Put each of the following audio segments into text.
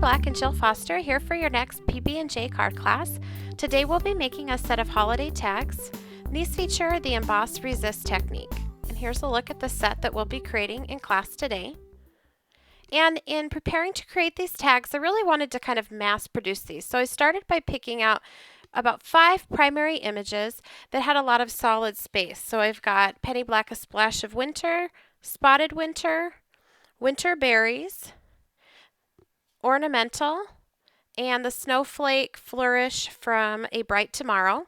Black and Jill Foster here for your next PB&J card class. Today we'll be making a set of holiday tags. These feature the Emboss Resist technique. And here's a look at the set that we'll be creating in class today. And in preparing to create these tags, I really wanted to kind of mass produce these. So I started by picking out about 5 primary images that had a lot of solid space. So I've got Penny Black, A Splash of Winter, Spotted Winter, Winter Berries, Ornamental, and the Snowflake Flourish from A Bright Tomorrow.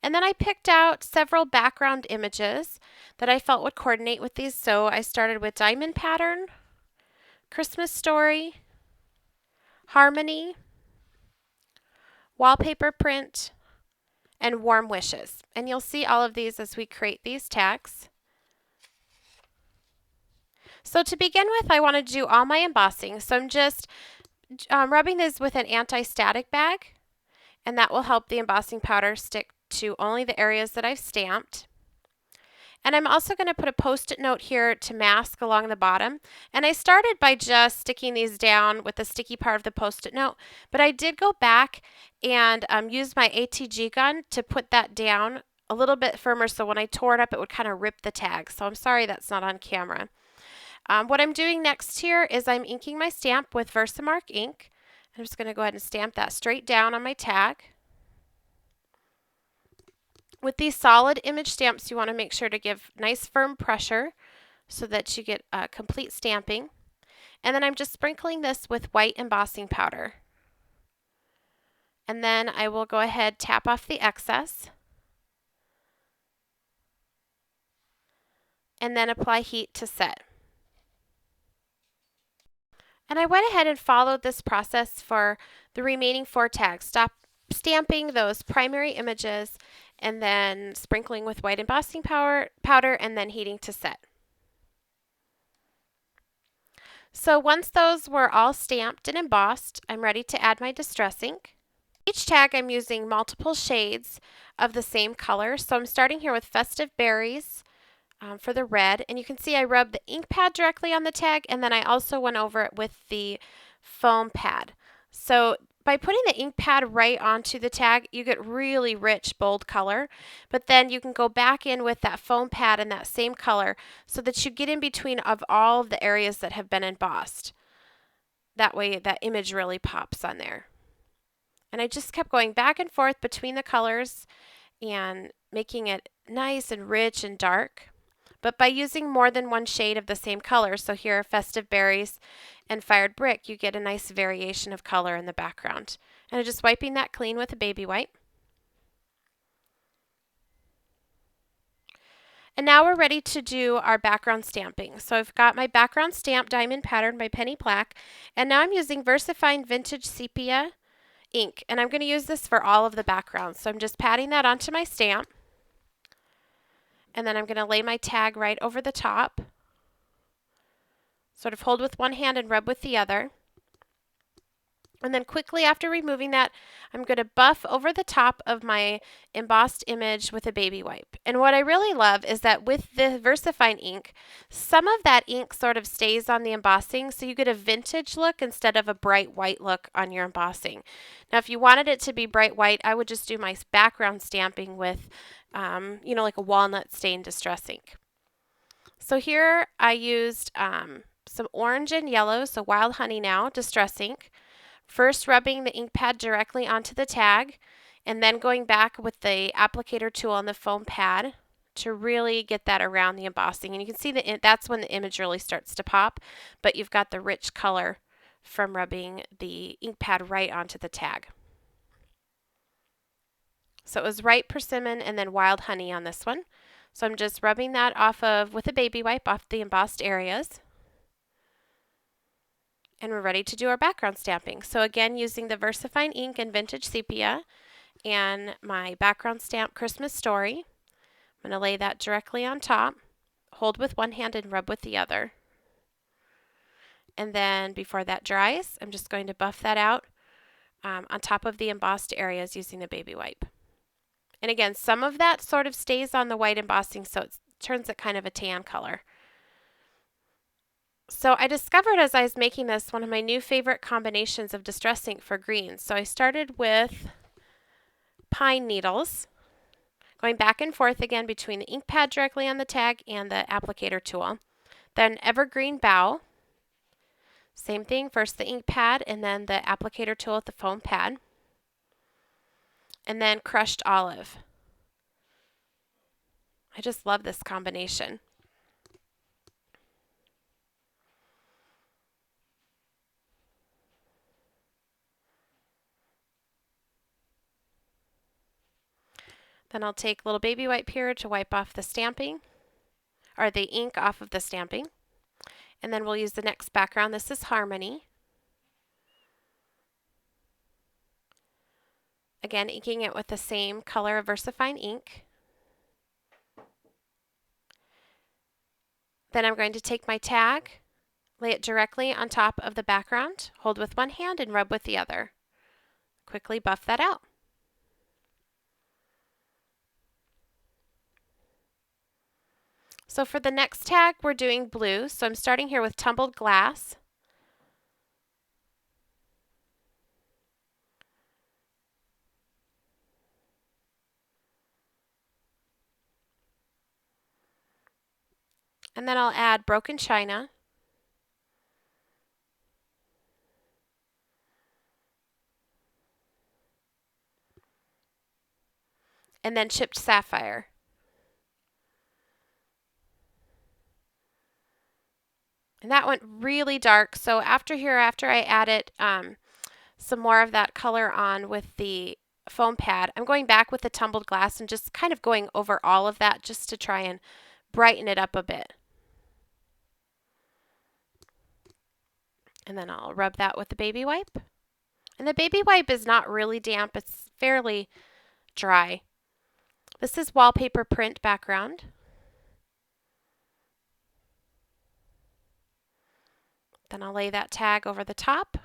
And then I picked out several background images that I felt would coordinate with these. So I started with Diamond Pattern, Christmas Story, Harmony, Wallpaper Print, and Warm Wishes. And you'll see all of these as we create these tags. So to begin with, I want to do all my embossing. So I'm just rubbing this with an anti-static bag, and that will help the embossing powder stick to only the areas that I've stamped. And I'm also going to put a post-it note here to mask along the bottom. And I started by just sticking these down with the sticky part of the post-it note, but I did go back and use my ATG gun to put that down a little bit firmer, so when I tore it up it would kind of rip the tag. So I'm sorry that's not on camera. What I'm doing next here is I'm inking my stamp with Versamark ink. I'm just going to go ahead and stamp that straight down on my tag. With these solid image stamps, you want to make sure to give nice firm pressure so that you get complete stamping. And then I'm just sprinkling this with white embossing powder. And then I will go ahead, tap off the excess, and then apply heat to set. And I went ahead and followed this process for the remaining 4 tags. Stamping those primary images and then sprinkling with white embossing powder and then heating to set. So once those were all stamped and embossed, I'm ready to add my distress ink. Each tag I'm using multiple shades of the same color. So I'm starting here with Festive Berries for the red, and you can see I rubbed the ink pad directly on the tag, and then I also went over it with the foam pad. So by putting the ink pad right onto the tag, you get really rich, bold color, but then you can go back in with that foam pad in that same color so that you get in between of all of the areas that have been embossed. That way that image really pops on there. And I just kept going back and forth between the colors and making it nice and rich and dark, but by using more than one shade of the same color. So here, Festive Berries and Fired Brick, you get a nice variation of color in the background. And I'm just wiping that clean with a baby wipe. And now we're ready to do our background stamping. So I've got my background stamp Diamond Pattern by Penny Black, and now I'm using VersaFine Vintage Sepia ink, and I'm going to use this for all of the backgrounds. So I'm just patting that onto my stamp, and then I'm going to lay my tag right over the top. Sort of hold with one hand and rub with the other. And then quickly after removing that, I'm going to buff over the top of my embossed image with a baby wipe. And what I really love is that with the VersaFine ink, some of that ink sort of stays on the embossing, so you get a vintage look instead of a bright white look on your embossing. Now if you wanted it to be bright white, I would just do my background stamping with like a walnut stained distress ink. So here I used some orange and yellow, so Wild Honey now, distress ink. First rubbing the ink pad directly onto the tag, and then going back with the applicator tool on the foam pad to really get that around the embossing. And you can see that that's when the image really starts to pop, but you've got the rich color from rubbing the ink pad right onto the tag. So it was Ripe Persimmon and then Wild Honey on this one. So I'm just rubbing that off with a baby wipe off the embossed areas. And we're ready to do our background stamping. So again, using the VersaFine ink and Vintage Sepia and my background stamp Christmas Story, I'm going to lay that directly on top, hold with one hand and rub with the other. And then before that dries, I'm just going to buff that out on top of the embossed areas using the baby wipe. And again, some of that sort of stays on the white embossing, so it turns it kind of a tan color. So I discovered as I was making this one of my new favorite combinations of distress ink for greens. So I started with pine needles, going back and forth again between the ink pad directly on the tag and the applicator tool. Then evergreen bough. Same thing, first the ink pad and then the applicator tool with the foam pad. And then crushed olive. I just love this combination. Then I'll take little baby wipe here to wipe off the stamping, or the ink off of the stamping. And then we'll use the next background. This is Harmony. Again, inking it with the same color of VersaFine ink. Then I'm going to take my tag, lay it directly on top of the background, hold with one hand and rub with the other. Quickly buff that out. So for the next tag, we're doing blue. So I'm starting here with tumbled glass. And then I'll add broken china. And then chipped sapphire. And that went really dark. So after I added some more of that color on with the foam pad, I'm going back with the tumbled glass and just kind of going over all of that just to try and brighten it up a bit. And then I'll rub that with the baby wipe. And the baby wipe is not really damp, it's fairly dry. This is wallpaper print background. Then I'll lay that tag over the top.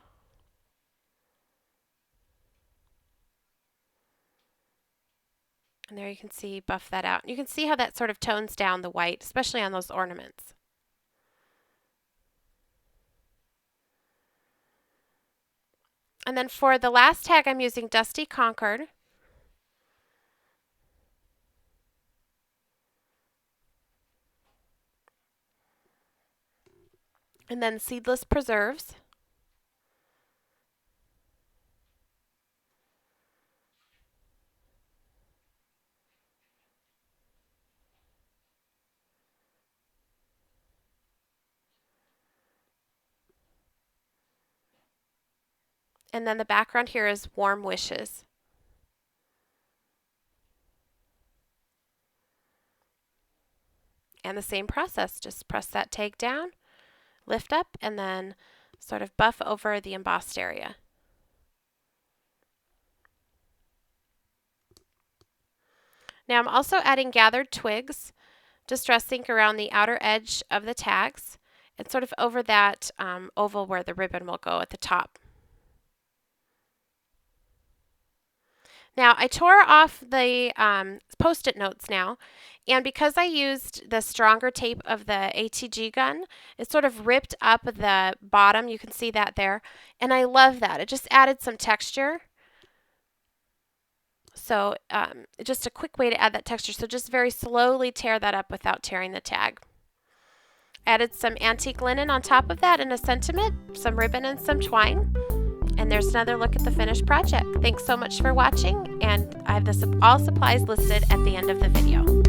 And there you can see, buff that out. You can see how that sort of tones down the white, especially on those ornaments. And then for the last tag, I'm using Dusty Concord. And then Seedless Preserves. And then the background here is Warm Wishes. And the same process, just press that tag down, lift up, and then sort of buff over the embossed area. Now I'm also adding gathered twigs, distress ink around the outer edge of the tags and sort of over that oval where the ribbon will go at the top. Now I tore off the Post-it notes now, and because I used the stronger tape of the ATG gun, it sort of ripped up the bottom. You can see that there, and I love that. It just added some texture. So just a quick way to add that texture. So just very slowly tear that up without tearing the tag. Added some antique linen on top of that and a sentiment, some ribbon and some twine. And there's another look at the finished project. Thanks so much for watching, and I have all supplies listed at the end of the video.